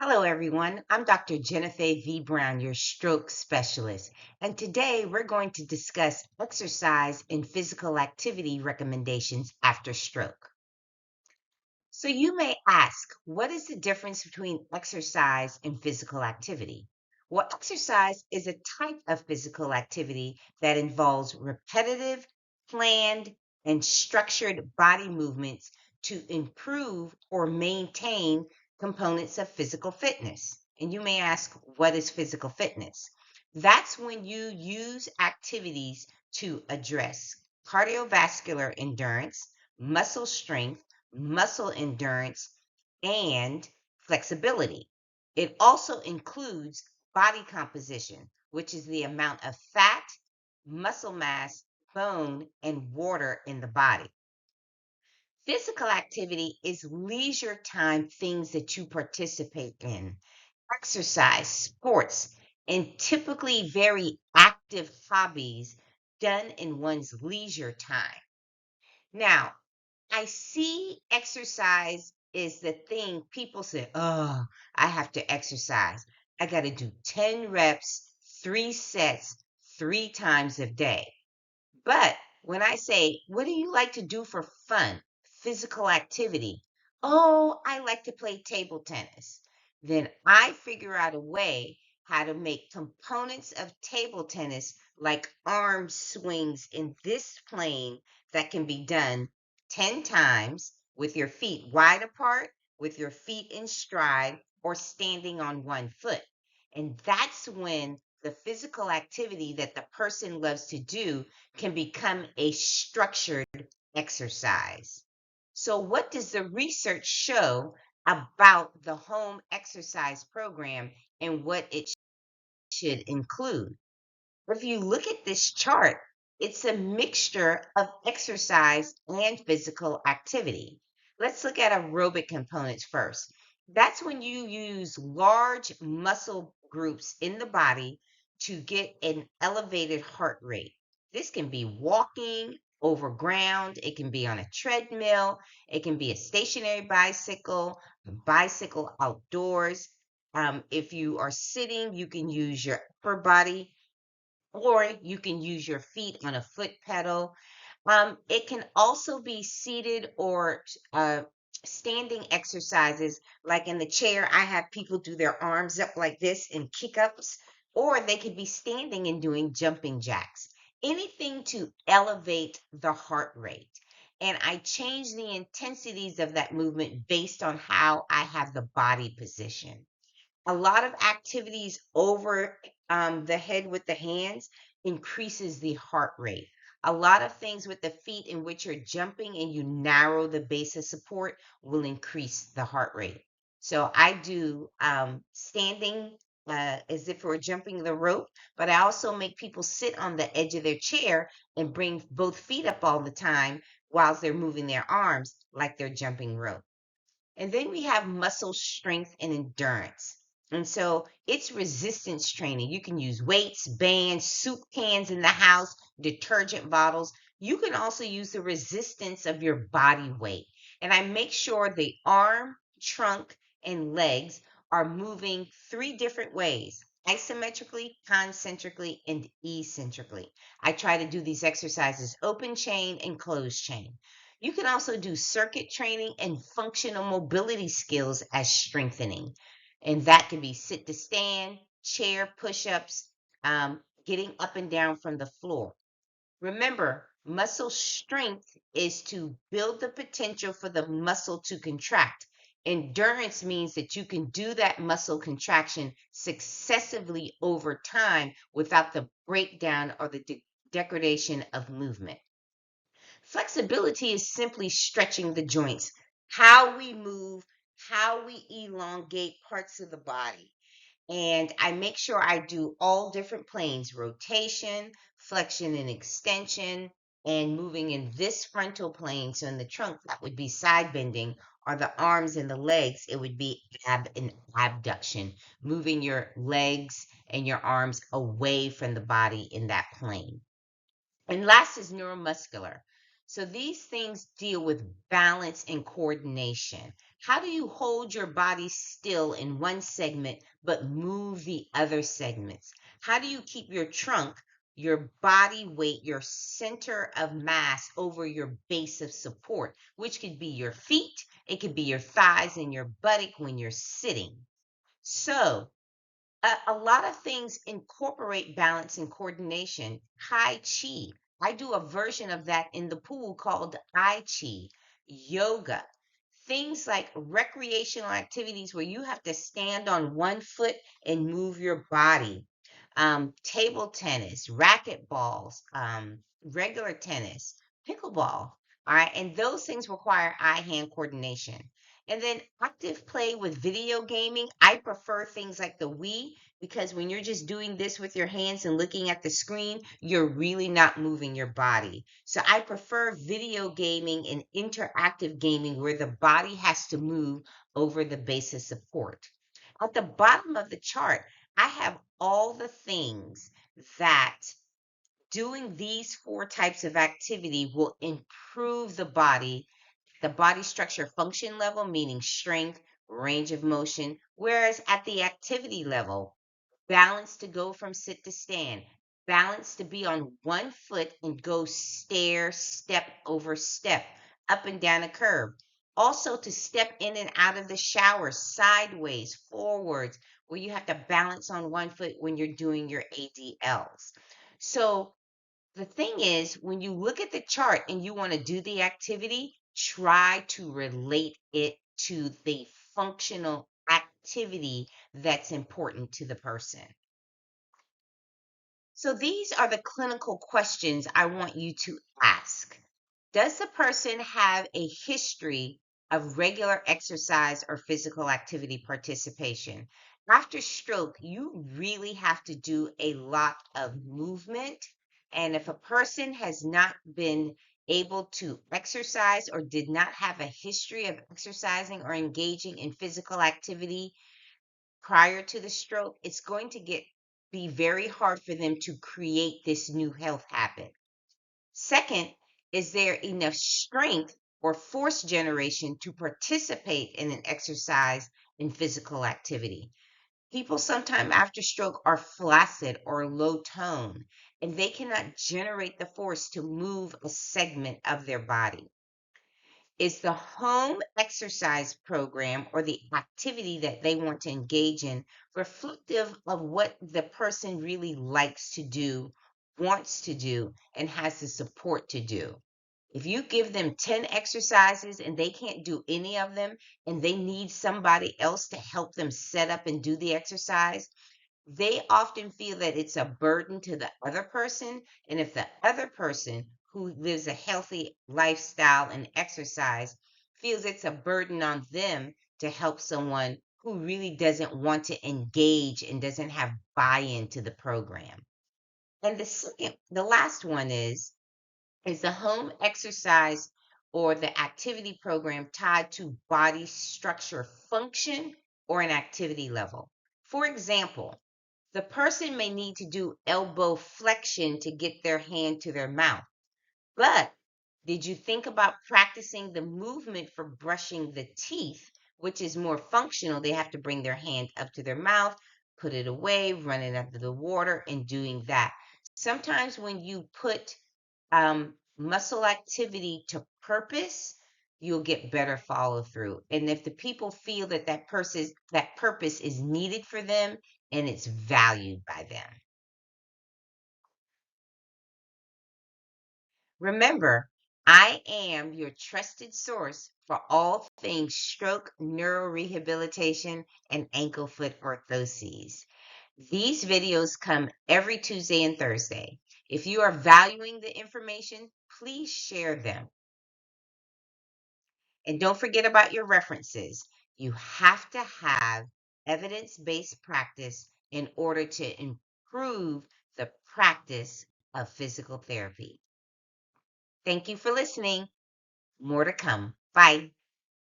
Hello, everyone. I'm Dr. Jennifer V. Brown, your stroke specialist. And today we're going to discuss exercise and physical activity recommendations after stroke. So, you may ask, what is the difference between exercise and physical activity? Well, exercise is a type of physical activity that involves repetitive, planned, and structured body movements to improve or maintain components of physical fitness. And you may ask, what is physical fitness? That's when you use activities to address cardiovascular endurance, muscle strength, muscle endurance, and flexibility. It also includes body composition, which is the amount of fat, muscle mass, bone, and water in the body. Physical activity is leisure time things that you participate in, exercise, sports, and typically very active hobbies done in one's leisure time. Now, I see exercise is the thing people say, oh, I have to exercise. I got to do 10 reps, 3 sets, 3 times a day. But when I say, what do you like to do for fun, physical activity? Oh, I like to play table tennis. Then I figure out a way how to make components of table tennis like arm swings in this plane that can be done 10 times with your feet wide apart, with your feet in stride, or standing on one foot. And that's when the physical activity that the person loves to do can become a structured exercise. So, what does the research show about the home exercise program and what it should include? If you look at this chart, it's a mixture of exercise and physical activity. Let's look at aerobic components first. That's when you use large muscle groups in the body to get an elevated heart rate. This can be walking over ground, it can be on a treadmill, it can be a stationary bicycle, a bicycle outdoors. If you are sitting, you can use your upper body or you can use your feet on a foot pedal. It can also be seated or standing exercises, like in the chair. I have people do their arms up like this in kick ups, or they could be standing and doing jumping jacks. Anything to elevate the heart rate. And I change the intensities of that movement based on how I have the body position. A lot of activities over the head with the hands increases the heart rate. A lot of things with the feet in which you're jumping and you narrow the base of support will increase the heart rate. So I do standing as if we're jumping the rope, but I also make people sit on the edge of their chair and bring both feet up all the time whilst they're moving their arms like they're jumping rope. And then we have muscle strength and endurance. And so it's resistance training. You can use weights, bands, soup cans in the house, detergent bottles. You can also use the resistance of your body weight. And I make sure the arm, trunk, and legs are moving 3 different ways: isometrically, concentrically, and eccentrically. I try to do these exercises open chain and closed chain. You can also do circuit training and functional mobility skills as strengthening. And that can be sit to stand, chair push ups, getting up and down from the floor. Remember, muscle strength is to build the potential for the muscle to contract. Endurance means that you can do that muscle contraction successively over time without the breakdown or the degradation of movement. Flexibility is simply stretching the joints, how we move, how we elongate parts of the body. And I make sure I do all different planes: rotation, flexion and extension, and moving in this frontal plane. So in the trunk, that would be side bending, or the arms and the legs, it would be ab and abduction, moving your legs and your arms away from the body in that plane. And last is neuromuscular. So these things deal with balance and coordination. How do you hold your body still in one segment but move the other segments? How do you keep your trunk, your body weight, your center of mass over your base of support, which could be your feet, it could be your thighs and your buttock when you're sitting? So, a lot of things incorporate balance and coordination. Tai Chi. I do a version of that in the pool called I Chi. Yoga. Things like recreational activities where you have to stand on one foot and move your body. Table tennis, racquetballs, regular tennis, pickleball. All right. And those things require eye hand coordination. And then active play with video gaming. I prefer things like the Wii because when you're just doing this with your hands and looking at the screen, you're really not moving your body. So I prefer video gaming and interactive gaming where the body has to move over the base of support. At the bottom of the chart, I have all the things that doing these four types of activity will improve the body structure function level, meaning strength, range of motion, whereas at the activity level, balance to go from sit to stand, balance to be on one foot and go stair, step over step, up and down a curve. Also, to step in and out of the shower sideways, forwards, where you have to balance on one foot when you're doing your ADLs. So, the thing is, when you look at the chart and you want to do the activity, try to relate it to the functional activity that's important to the person. So these are the clinical questions I want you to ask. Does the person have a history of regular exercise or physical activity participation? After stroke, you really have to do a lot of movement. And if a person has not been able to exercise or did not have a history of exercising or engaging in physical activity, prior to the stroke, it's going to be very hard for them to create this new health habit. Second, is there enough strength or force generation to participate in an exercise in physical activity? People sometimes after stroke are flaccid or low tone, and they cannot generate the force to move a segment of their body. Is the home exercise program or the activity that they want to engage in reflective of what the person really likes to do, wants to do, and has the support to do? If you give them 10 exercises and they can't do any of them and they need somebody else to help them set up and do the exercise, they often feel that it's a burden to the other person. And if the other person who lives a healthy lifestyle and exercise feels it's a burden on them to help someone who really doesn't want to engage and doesn't have buy in to the program. And the last one is the home exercise or the activity program tied to body structure function or an activity level? For example, the person may need to do elbow flexion to get their hand to their mouth. But did you think about practicing the movement for brushing the teeth, which is more functional? They have to bring their hand up to their mouth, put it away, run it under the water, and doing that. Sometimes when you put muscle activity to purpose, you'll get better follow through. And if the people feel that that purpose is needed for them and it's valued by them. Remember, I am your trusted source for all things stroke neurorehabilitation and ankle foot orthoses. These videos come every Tuesday and Thursday. If you are valuing the information, please share them. And don't forget about your references. You have to have evidence based practice in order to improve the practice of physical therapy. Thank you for listening. More to come. Bye.